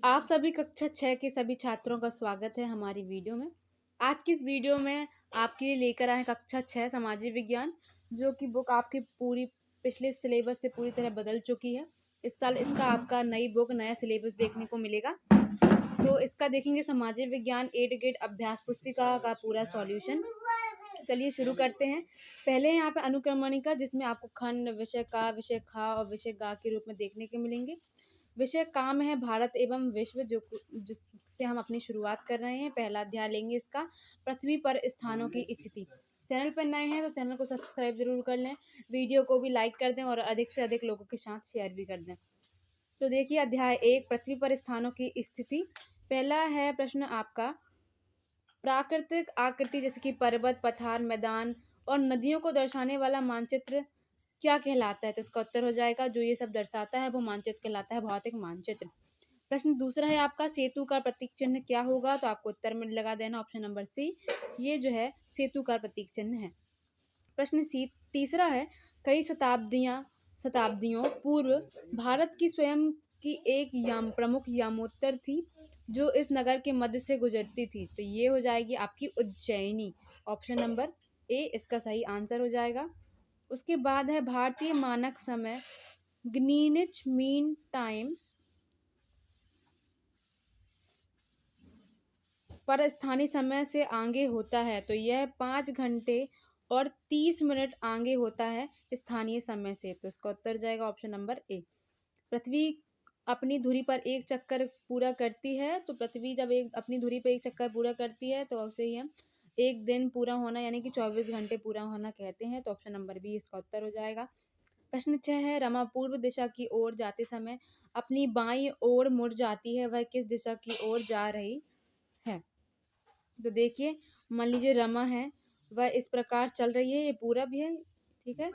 आप सभी कक्षा 6 के सभी छात्रों का स्वागत है हमारी वीडियो में। आज की इस वीडियो में आपके लिए लेकर आए हैं कक्षा 6 सामाजिक विज्ञान, जो कि बुक आपकी पूरी पिछले सिलेबस से पूरी तरह बदल चुकी है। इस साल इसका आपका नई बुक, नया सिलेबस देखने को मिलेगा। तो इसका देखेंगे सामाजिक विज्ञान 8 ग्रेड अभ्यास पुस्तिका का पूरा सॉल्यूशन। चलिए शुरू करते हैं। पहले यहाँ पे अनुक्रमणिका, जिसमें आपको खंड, विषय का, विषय खा और विषय गा के रूप में देखने को मिलेंगे। विषय काम है भारत एवं विश्व, जो जिससे हम अपनी शुरुआत कर रहे हैं। पहला अध्याय लेंगे इसका, पृथ्वी पर स्थानों की स्थिति। चैनल पर नए हैं तो चैनल को सब्सक्राइब जरूर कर लें, वीडियो को भी लाइक कर दें और अधिक से अधिक लोगों के साथ शेयर भी कर दें। तो देखिए अध्याय 1, पृथ्वी पर स्थानों की स्थिति। पहला है प्रश्न आपका, प्राकृतिक आकृति जैसे कि पर्वत, पठार, मैदान और नदियों को दर्शाने वाला मानचित्र क्या कहलाता है? तो इसका उत्तर हो जाएगा, जो ये सब दर्शाता है वो मानचित्र कहलाता है, भौतिक मानचित्र। प्रश्न दूसरा है आपका, सेतु का प्रतीक चिन्ह क्या होगा? तो आपको उत्तर में लगा देना ऑप्शन नंबर सी, ये जो है सेतु का प्रतीक चिन्ह है। प्रश्न सी तीसरा है, कई शताब्दियों पूर्व भारत की स्वयं की एक प्रमुख यामोत्तर थी, जो इस नगर के मध्य से गुजरती थी। तो ये हो जाएगी आपकी उज्जैनी, ऑप्शन नंबर ए इसका सही आंसर हो जाएगा। उसके बाद है भारतीय मानक समय, ग्रीनिच मीन टाइम पर स्थानीय समय से आगे होता है। तो यह 5 घंटे और 30 मिनट आगे होता है स्थानीय समय से। तो इसका उत्तर जाएगा ऑप्शन नंबर ए। पृथ्वी अपनी धुरी पर एक चक्कर पूरा करती है। तो पृथ्वी जब एक अपनी धुरी पर एक चक्कर पूरा करती है तो उसे ही हम एक दिन पूरा होना यानी कि 24 घंटे पूरा होना कहते हैं। तो ऑप्शन नंबर बी इसका उत्तर हो जाएगा। प्रश्न 6 है, रमा पूर्व दिशा की ओर जाते समय अपनी बाईं ओर मुड़ जाती है, वह किस दिशा की ओर जा रही है? तो देखिए, मान लीजिए रमा है, वह इस प्रकार चल रही है, ये पूरब है, ठीक है,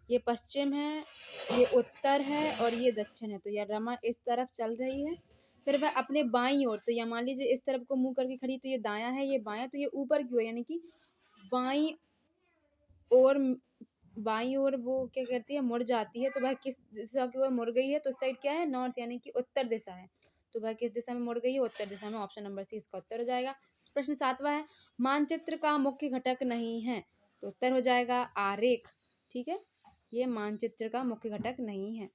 ये पश्चिम है, ये उत्तर है और ये दक्षिण है। तो यह रमा इस तरफ चल रही है, फिर वह अपने बाईं ओर, तो यह मान लीजिए इस तरफ को मुंह करके खड़ी, तो ये दाया है, ये बायां, तो ये ऊपर की ओर यानी कि बाईं ओर, बाईं ओर वो क्या करती है, मुड़ जाती है। तो वह किस दिशा की ओर मुड़ गई है? तो उस साइड क्या है, नॉर्थ यानी कि उत्तर दिशा है। तो वह किस दिशा में मुड़ गई है? उत्तर दिशा में, ऑप्शन नंबर सी इसका उत्तर हो जाएगा। प्रश्न 7वां है, मानचित्र का मुख्य घटक नहीं है। तो उत्तर हो जाएगा आरेख, ठीक है, ये मानचित्र का मुख्य घटक नहीं है।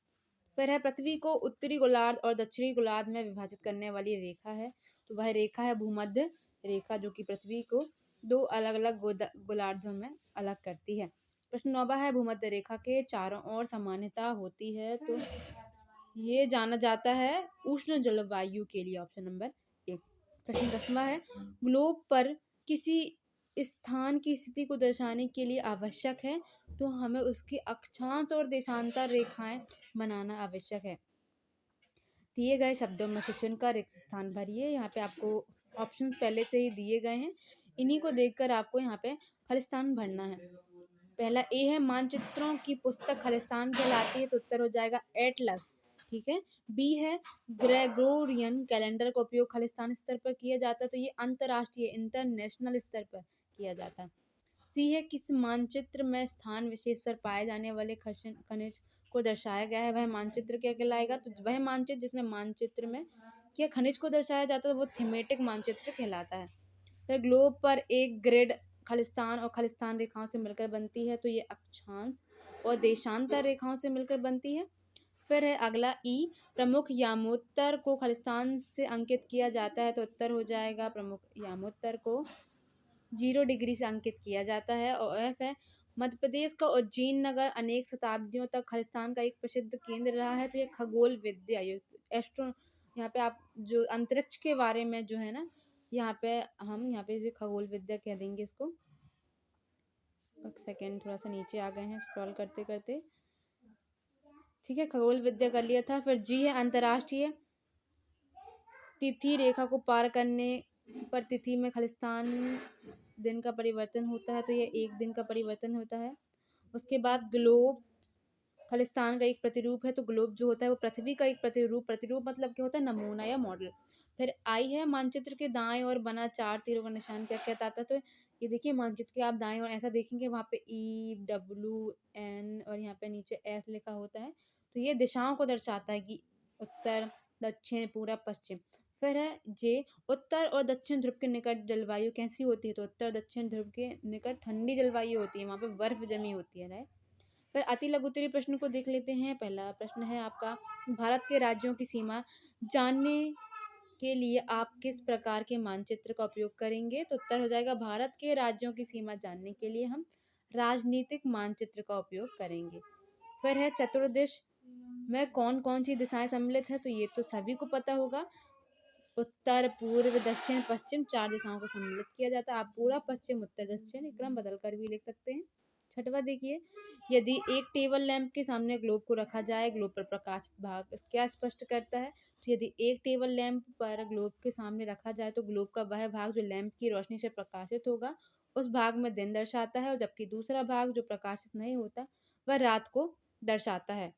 फिर है, पृथ्वी को उत्तरी गोलार्ध और दक्षिणी गोलार्ध में विभाजित करने वाली रेखा है। तो वह रेखा है भूमध्य रेखा, जो कि पृथ्वी को दो अलग अलग गोलार्धों में अलग करती है। प्रश्न 9वां है, भूमध्य रेखा के चारों ओर समानता होती है। तो ये जाना जाता है उष्ण जलवायु के लिए, ऑप्शन नंबर एक। प्रश्न 10वां है, ग्लोब पर किसी स्थान की स्थिति को दर्शाने के लिए आवश्यक है, तो हमें उसकी अक्षांश और देशांतर रेखाएं बनाना आवश्यक है। दिए गए शब्दों में से चुनकर रिक्त स्थान भरिए। यहाँ पे आपको ऑप्शंस पहले से ही दिए गए हैं, इन्हीं को देखकर आपको यहाँ पे खालिस्तान भरना है। पहला ए है, मानचित्रों की पुस्तक खालिस्तान कहलाती है। तो उत्तर हो जाएगा एटलस, ठीक है। बी है, ग्रेगोरियन कैलेंडर का उपयोग खालिस्तान स्तर पर किया जाता है। तो ये अंतर्राष्ट्रीय, इंटरनेशनल स्तर पर किया जाता है। सी है, किस मानचित्र में स्थान विशेष पर पाए जाने वाले खनिज को दर्शाया गया है, वह मानचित्र क्या कहलाएगा? तो वह मानचित्र जिसमें मानचित्र में क्या खनिज को दर्शाया जाता है वो थीमेटिक मानचित्र कहलाता है। फिर ग्लोब पर एक ग्रिड खालिस्तान और खालिस्तान रेखाओं से मिलकर बनती है। तो ये अक्षांश और देशांतर रेखाओं से मिलकर बनती है। फिर है अगला ई, प्रमुख यामोत्तर को खालिस्तान से अंकित किया जाता है। तो उत्तर हो जाएगा, प्रमुख यामोत्तर को 0 डिग्री से अंकित किया जाता है। और एफ है, मध्य प्रदेश का उज्जैन नगर अनेक शताब्दियों तक खालिस्तान का एक प्रसिद्ध केंद्र रहा है। तो ये खगोल विद्या, एस्ट्रो, यहाँ पे आप जो अंतरिक्ष के बारे में जो है ना, यहाँ पे हम यहाँ पे खगोल विद्या कह देंगे इसको। एक सेकेंड, थोड़ा सा नीचे आ गए हैं स्क्रॉल करते करते, ठीक है, खगोल विद्या कर लिया था। फिर जी है, अंतर्राष्ट्रीय तिथि रेखा को पार करने पर तिथि में खालिस्तान दिन का परिवर्तन होता है। तो ये एक दिन का परिवर्तन होता है। उसके बाद ग्लोब खालिस्तान का एक प्रतिरूप है। तो ग्लोब जो होता है वो पृथ्वी का एक प्रतिरूप, प्रतिरूप मतलब क्या होता है, नमूना या मॉडल। फिर आई है, मानचित्र के दाएं और बना 4 तीरों का निशान क्या कहता है? तो ये देखिए, मानचित्र के आप दाएं और ऐसा देखेंगे, वहाँ पे EWN और यहाँ पे नीचे S लिखा होता है। तो ये दिशाओं को दर्शाता है कि उत्तर, दक्षिण, पूरब, पश्चिम। फिर है जे, उत्तर और दक्षिण ध्रुव के निकट जलवायु कैसी होती है? तो उत्तर दक्षिण ध्रुव के निकट ठंडी जलवायु होती है, वहाँ पे बर्फ जमी होती है, राइट। फिर अति लघु उत्तरीय प्रश्न को देख लेते हैं। पहला प्रश्न है आपका, भारत के राज्यों की सीमा जानने के लिए आप किस प्रकार के मानचित्र का उपयोग करेंगे? तो उत्तर हो जाएगा, भारत के राज्यों की सीमा जानने के लिए हम राजनीतिक मानचित्र का उपयोग करेंगे। फिर है चतुर्दिश में कौन कौन सी दिशाएं सम्मिलित है? तो ये तो सभी को पता होगा, उत्तर पूर्व दक्षिण पश्चिम 4 दिशाओं को सम्मिलित किया जाता है। आप पूरा पश्चिम उत्तर दक्षिण क्रम बदल कर भी लिख सकते हैं। छठवां देखिए, यदि एक टेबल लैंप के सामने ग्लोब को रखा जाए, ग्लोब पर प्रकाशित भाग क्या स्पष्ट करता है? तो यदि एक टेबल लैंप पर ग्लोब के सामने रखा जाए तो ग्लोब का वह भाग जो लैंप की रोशनी से प्रकाशित होगा उस भाग में दिन दर्शाता है, और जबकि दूसरा भाग जो प्रकाशित नहीं होता वह रात को दर्शाता है।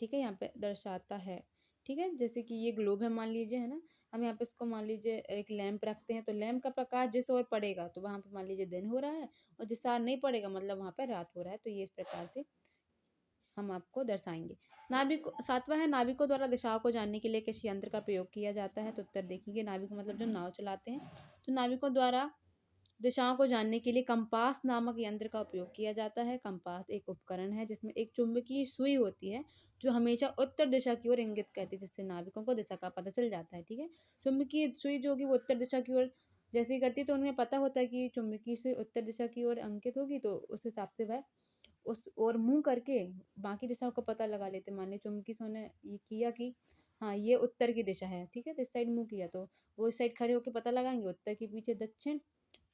ठीक है, यहाँ पे दर्शाता है। ठीक है, जैसे कि ये ग्लोब है मान लीजिए, है ना। हम यहाँ पे इसको मान लीजिए एक लैंप रखते हैं, तो लैंप का प्रकाश जिस ओर पड़ेगा तो वहां पे मान लीजिए दिन हो रहा है, और जिस ओर नहीं पड़ेगा मतलब वहां पे रात हो रहा है। तो ये इस प्रकार से हम आपको दर्शाएंगे। नाविक, सातवां है, नाविकों द्वारा दिशाओं को जानने के लिए किस यंत्र का प्रयोग किया जाता है? तो उत्तर देखिए, नाविक मतलब जो नाव चलाते हैं, तो नाविकों द्वारा दिशाओं को जानने के लिए कंपास नामक यंत्र का उपयोग किया जाता है। कंपास एक उपकरण है जिसमें एक चुंबकीय सुई होती है जो हमेशा उत्तर दिशा की ओर इंगित करती है, जिससे नाविकों को दिशा का पता चल जाता है। ठीक है, चुंबकीय सुई जो होगी वो उत्तर दिशा की ओर जैसे ही करती है, तो उन्हें पता होता है कि चुंबकीय सुई उत्तर दिशा की ओर अंकित होगी, तो उस हिसाब से वह उस ओर मुंह करके बाकी दिशाओं का पता लगा लेते। मान लीजिए चुंबकीय सुई ने ये किया कि हाँ ये उत्तर की दिशा है, ठीक है, तो इस साइड मुंह किया, तो वो इस साइड खड़े होकर पता लगाएंगे, उत्तर के पीछे दक्षिण,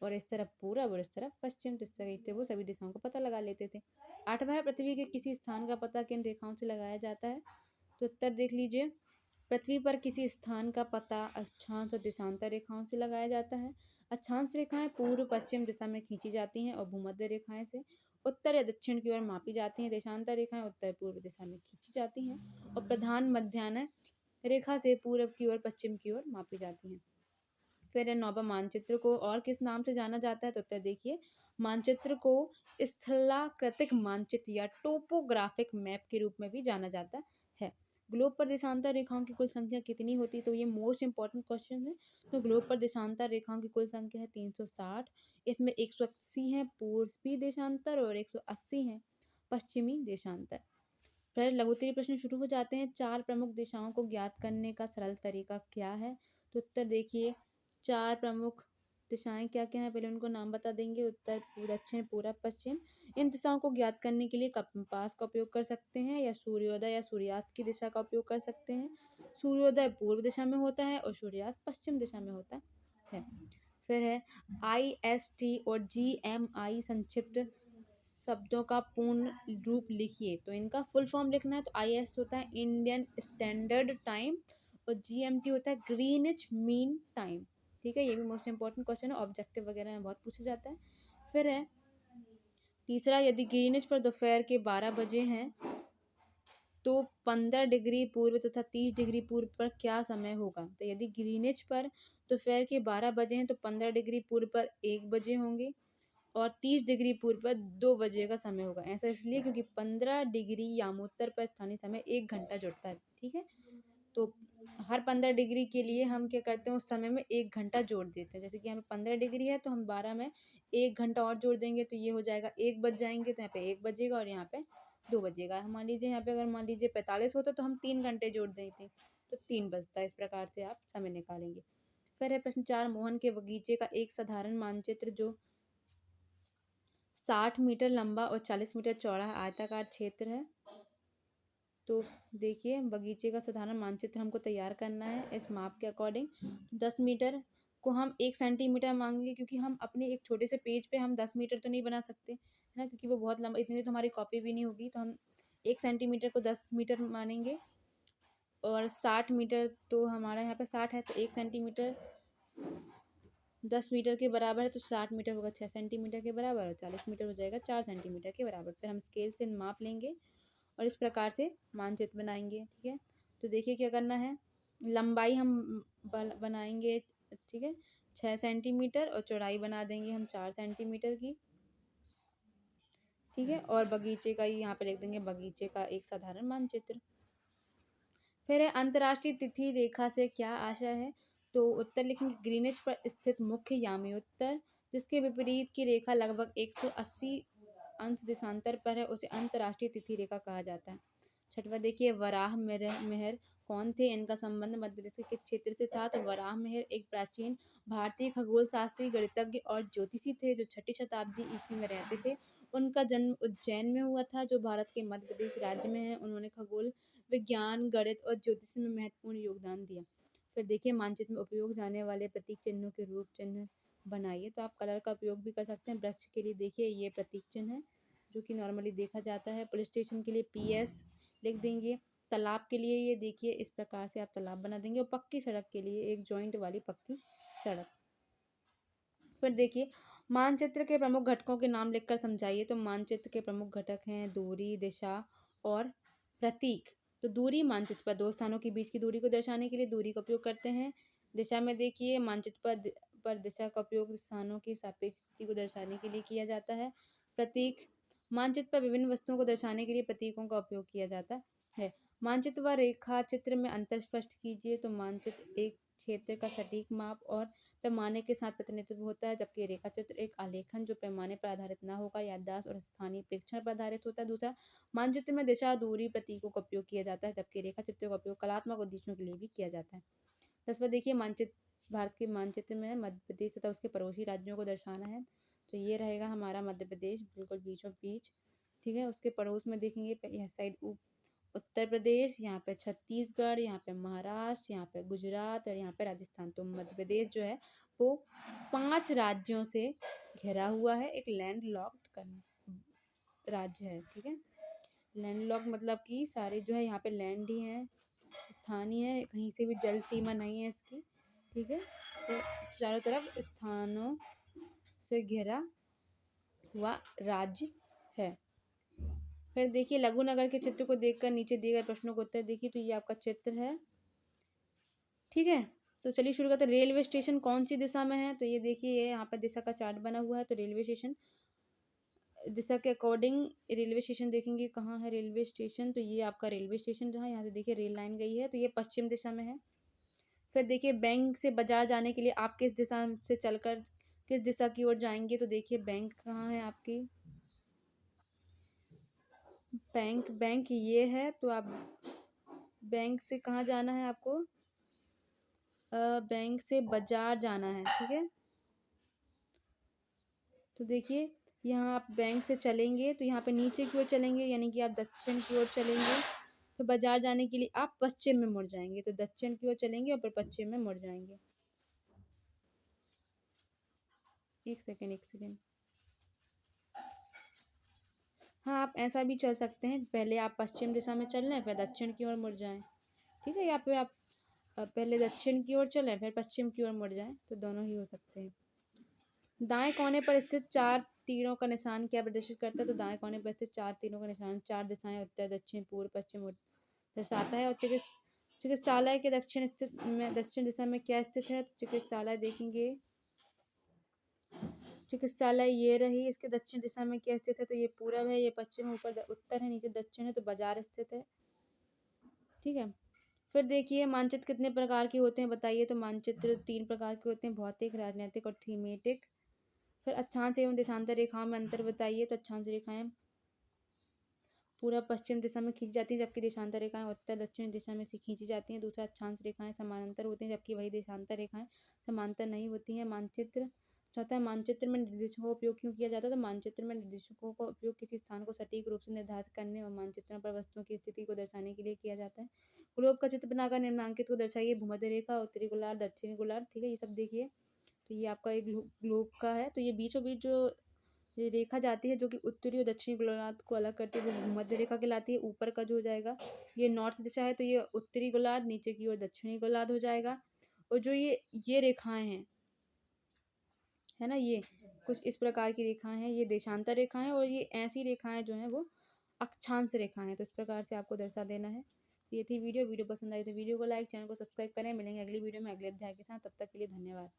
और इस तरफ पूरब और इस तरफ पश्चिम, तो इस तरह से वो सभी दिशाओं को पता लगा लेते थे। आठवां है, पृथ्वी के किसी स्थान का पता किन रेखाओं से लगाया जाता है? तो उत्तर देख लीजिए, पृथ्वी पर किसी स्थान का पता अक्षांश और देशांतर रेखाओं से लगाया जाता है। अक्षांश रेखाएं पूर्व पश्चिम दिशा में खींची जाती हैं और भूमध्य रेखाएं से उत्तर या दक्षिण की ओर मापी जाती हैं। देशांतर रेखाएं उत्तर पूर्व दिशा में खींची जाती हैं और प्रधान मध्याह्न रेखा से पूर्व की ओर पश्चिम की ओर मापी जाती हैं। फिर नौवा, मानचित्र को और किस नाम से जाना जाता है? तो उत्तर देखिए, मानचित्र को स्थलाकृतिक मानचित्र या टोपोग्राफिक मैप के रूप में भी जाना जाता है। ग्लोब पर देशांतर रेखाओं की कुल संख्या कितनी होती है? तो ये मोस्ट इंपॉर्टेंट क्वेश्चन है। तो ग्लोब पर देशांतर रेखाओं की कुल संख्या है 360। इसमें 180 है पूर्वी देशांतर और 180 है पश्चिमी देशांतर। फिर लघुत्तरीय प्रश्न शुरू हो जाते हैं। चार प्रमुख दिशाओं को ज्ञात करने का सरल तरीका क्या है? तो उत्तर देखिए, चार प्रमुख दिशाएं क्या क्या हैं, पहले उनको नाम बता देंगे। उत्तर, दक्षिण, पूरब, पश्चिम। इन दिशाओं को ज्ञात करने के लिए कंपास का उपयोग कर सकते हैं, या सूर्योदय या सूर्यास्त की दिशा का उपयोग कर सकते हैं। सूर्योदय पूर्व दिशा में होता है और सूर्यास्त पश्चिम दिशा में होता है। फिर है IST और GMI संक्षिप्त शब्दों का पूर्ण रूप लिखिए। तो इनका फुल फॉर्म लिखना है, तो IST होता है इंडियन स्टैंडर्ड टाइम और GMT होता है ग्रीनिच मीन टाइम। ठीक है, ये भी मोस्ट इंपॉर्टेंट क्वेश्चन है, ऑब्जेक्टिव वगैरह में बहुत पूछा जाता है। फिर है तीसरा, यदि ग्रीनिच पर दोपहर के 12 बजे हैं तो 15 डिग्री पूर्व तथा 30 डिग्री पूर्व पर क्या समय होगा? तो यदि ग्रीनिच पर दोपहर के 12 बजे हैं तो 15 डिग्री पूर्व पर 1 बजे होंगे और 30 डिग्री पूर्व पर 2 बजे का समय होगा। ऐसा इसलिए क्योंकि 15 डिग्री यामोत्तर पर स्थानीय समय 1 घंटा जुड़ता है। ठीक है, तो हर 15 डिग्री के लिए हम क्या करते हैं, उस समय में 1 घंटा जोड़ देते हैं। जैसे कि हमें 15 डिग्री है तो हम 12 में 1 घंटा और जोड़ देंगे, तो ये हो जाएगा 1 बज जाएंगे, तो यहाँ पे 1 बजेगा और यहाँ पे 2 बजेगा। मान लीजिए यहाँ पे अगर मान लीजिए 45 होता तो हम 3 घंटे जोड़ देते, तो 3 बजता है। इस प्रकार से आप समय निकालेंगे। फिर है प्रश्न 4, मोहन के बगीचे का एक साधारण मानचित्र जो 60 मीटर लंबा और 40 मीटर चौड़ा आयताकार क्षेत्र है। तो देखिए, बगीचे का साधारण मानचित्र हमको तैयार करना है इस माप के अकॉर्डिंग। 10 मीटर को हम 1 सेंटीमीटर मांगेंगे, क्योंकि हम अपने एक छोटे से पेज पे हम 10 मीटर तो नहीं बना सकते, है ना, क्योंकि वो बहुत लंबा, इतनी तो हमारी कॉपी भी नहीं होगी। तो हम 1 सेंटीमीटर को 10 मीटर मानेंगे, और 60 मीटर तो हमारा यहाँ पे 60 है, तो 1 सेंटीमीटर 10 मीटर के बराबर है, तो 60 मीटर होगा 6 सेंटीमीटर के बराबर, और 40 मीटर हो जाएगा 4 सेंटीमीटर के बराबर। फिर हम स्केल से माप लेंगे और इस प्रकार से मानचित्र बनाएंगे। ठीक है, तो देखिए क्या करना है, लंबाई हम बनाएंगे, ठीक है, 6 सेंटीमीटर, और चौड़ाई बना देंगे हम 4 सेंटीमीटर की। ठीक है, और बगीचे का ही यहाँ पे लिख देंगे, बगीचे का एक साधारण मानचित्र। फिर है अंतर्राष्ट्रीय तिथि रेखा से क्या आशय है। तो उत्तर लिखेंगे ग्रीनिच पर स्थित मुख्य यामी उत्तर, जिसके विपरीत की रेखा लगभग 180 अंश देशांतर पर है, उसे अंतर्राष्ट्रीय तिथि रेखा कहा जाता है। छठवा देखिए वराह मेहर कौन थे, इनका संबंध मध्य प्रदेश के किस क्षेत्र से था। तो वराह मेहर एक प्राचीन भारतीय खगोल शास्त्री, गणितज्ञ और ज्योतिषी थे जो 6ठी शताब्दी ईस्वी में रहते थे। उनका जन्म उज्जैन में हुआ था, जो भारत के मध्य प्रदेश राज्य में है। उन्होंने खगोल विज्ञान, गणित और ज्योतिष में महत्वपूर्ण योगदान दिया। फिर देखिए मानचित्र में उपयोग जाने वाले प्रतीक चिन्हों के रूप चिन्ह बनाइए। तो आप कलर का उपयोग भी कर सकते हैं। वृक्ष के लिए देखिए ये प्रतीक चिन्ह है जो कि नॉर्मली देखा जाता है। पुलिस स्टेशन के लिए PS लिख देंगे। तालाब के लिए ये देखिए इस प्रकार से आप तालाब बना देंगे। और पक्की सड़क के लिए एक जॉइंट वाली पक्की सड़क। फिर देखिए मानचित्र के प्रमुख घटकों के नाम लिखकर समझाइए। तो मानचित्र के प्रमुख घटक हैं दूरी, दिशा और प्रतीक। तो दूरी मानचित्र पर दो स्थानों के बीच की दूरी को दर्शाने के लिए दूरी का उपयोग करते हैं। दिशा में देखिए मानचित्र पर दिशा का उपयोग स्थानों की सापेक्ष स्थिति को दर्शाने के लिए किया जाता है। प्रतीक मानचित्र पर विभिन्न वस्तुओं को दर्शाने के लिए प्रतीकों का उपयोग किया जाता है। मानचित्र व रेखा चित्र में अंतर स्पष्ट कीजिए। तो मानचित्र एक क्षेत्र का सटीक माप और पैमाने के साथ प्रतिनिधित्व होता है, जबकि रेखा चित्र एक आलेखन जो पैमाने पर आधारित न होकर याददाश्त और स्थानीय प्रेक्षण पर आधारित होता है। दूसरा मानचित्र में दिशा, दूरी, प्रतीकों का उपयोग किया जाता है, जबकि रेखा चित्रों का उपयोग कलात्मक उद्देश्यों के लिए भी किया जाता है। 10वां देखिए मानचित्र भारत के मानचित्र में मध्य प्रदेश तथा उसके पड़ोसी राज्यों को दर्शाना है। तो ये रहेगा हमारा मध्य प्रदेश बिल्कुल बीचों बीच। ठीक है, उसके पड़ोस में देखेंगे यह साइड उत्तर प्रदेश, यहाँ पे छत्तीसगढ़, यहाँ पे महाराष्ट्र, यहाँ पे गुजरात और यहाँ पे राजस्थान। तो मध्य प्रदेश जो है वो 5 राज्यों से घिरा हुआ है, एक लैंड लॉक्ड राज्य है। ठीक है, लैंड लॉक मतलब कि सारे जो है यहाँ पे लैंड ही है, स्थानीय है, कहीं से भी जल सीमा नहीं है इसकी। ठीक है, तो चारों तरफ स्थानों से घिरा हुआ राज्य है। फिर देखिए लघु नगर के चित्र को देखकर नीचे दिए गए प्रश्नों को उत्तर देखिए। तो ये आपका चित्र है। ठीक है, तो चलिए शुरू करते हैं। रेलवे स्टेशन कौन सी दिशा में है। तो ये देखिए ये यहाँ पर दिशा का चार्ट बना हुआ है। तो रेलवे स्टेशन दिशा के अकॉर्डिंग रेलवे स्टेशन देखेंगे कहाँ है रेलवे स्टेशन। तो ये आपका रेलवे स्टेशन जो है, यहाँ से देखिए रेल लाइन गई है, तो ये पश्चिम दिशा में है। फिर देखिए बैंक से बाजार जाने के लिए आप किस दिशा से चलकर किस दिशा की ओर जाएंगे। तो देखिए बैंक कहाँ है आपकी, बैंक ये है। तो आप बैंक से कहाँ जाना है आपको, बैंक से बाजार जाना है। ठीक है, तो देखिए यहाँ आप बैंक से चलेंगे तो यहाँ पे नीचे की ओर चलेंगे, यानी कि आप दक्षिण की ओर चलेंगे। फिर बाजार जाने के लिए आप पश्चिम में मुड़ जाएंगे। तो दक्षिण की ओर चलेंगे और फिर पश्चिम में मुड़ जाएंगे। एक सेकेंड। हाँ, आप ऐसा भी चल सकते हैं, पहले आप पश्चिम दिशा में चल लें फिर दक्षिण की ओर मुड़ जाएं। ठीक है, या फिर आप पहले दक्षिण की ओर चलें फिर पश्चिम की ओर मुड़ जाएं, तो दोनों ही हो सकते हैं। दाएं कोने पर स्थित 4 तीरों का निशान क्या प्रदर्शित करता है। तो दाएं कोने पर स्थित 4 तीरों का निशान 4 दिशाएं उत्तर, दक्षिण, पूर्व, पश्चिम दर्शाता है। और चिकित्सालय के दक्षिण दिशा में क्या स्थित है। तो चिकित्सालय देखेंगे, चिकित्सालय ये रही, इसके दक्षिण दिशा में क्या स्थित है। तो ये पूरब है, ये पश्चिम, ऊपर उत्तर है, नीचे दक्षिण है। तो बाजार स्थित है। ठीक है, फिर देखिए मानचित्र कितने प्रकार के होते हैं बताइए। तो मानचित्र 3 प्रकार के होते हैं, भौतिक, राजनीतिक और थीमेटिक। फिर अक्षांश एवं देशांतर रेखाओं में अंतर बताइए। तो अक्षांश रेखाएं पूरा पश्चिम दिशा में खींची जाती हैं, जबकि देशांतर रेखाएं उत्तर दक्षिण दिशा में से खींची जाती हैं। दूसरा अक्षांश रेखाएं समानांतर होती हैं, जबकि वही देशांतर रेखाएं समांतर नहीं होती हैं। मानचित्र चौथा है मानचित्र में निर्देशकों का उपयोग क्यों किया जाता है। तो मानचित्र में निर्देशकों का उपयोग किसी स्थान को सटीक रूप से निर्धारित करने और मानचित्रों पर वस्तुओं की स्थिति को दर्शाने के लिए किया जाता है। ग्लोब का चित्र बनाकर निम्नांकित को दर्शाइए। भूमध्य रेखा, उत्तरी गोलार्ध, दक्षिणी गोलार्ध। ठीक है, ये सब देखिए। तो ये आपका एक ग्लोब का है। तो ये बीचों बीच जो ये रेखा जाती है जो कि उत्तरी और दक्षिणी गोलार्ध को अलग करती है, वो भूमध्य रेखा कहलाती है। ऊपर का जो हो जाएगा ये नॉर्थ दिशा है, तो ये उत्तरी गोलार्ध, नीचे की ओर दक्षिणी गोलार्ध हो जाएगा। और जो ये रेखाएं हैं, है ना, ये कुछ इस प्रकार की रेखाएं हैं, ये देशांतर रेखाएं, और ये ऐसी रेखाएं जो हैं वो अक्षांश रेखाएं हैं। तो इस प्रकार से आपको दर्शा देना है। ये थी वीडियो पसंद आई तो वीडियो को लाइक, चैनल को सब्सक्राइब करें। मिलेंगे अगली वीडियो में अगले अध्याय के साथ। तब तक के लिए धन्यवाद।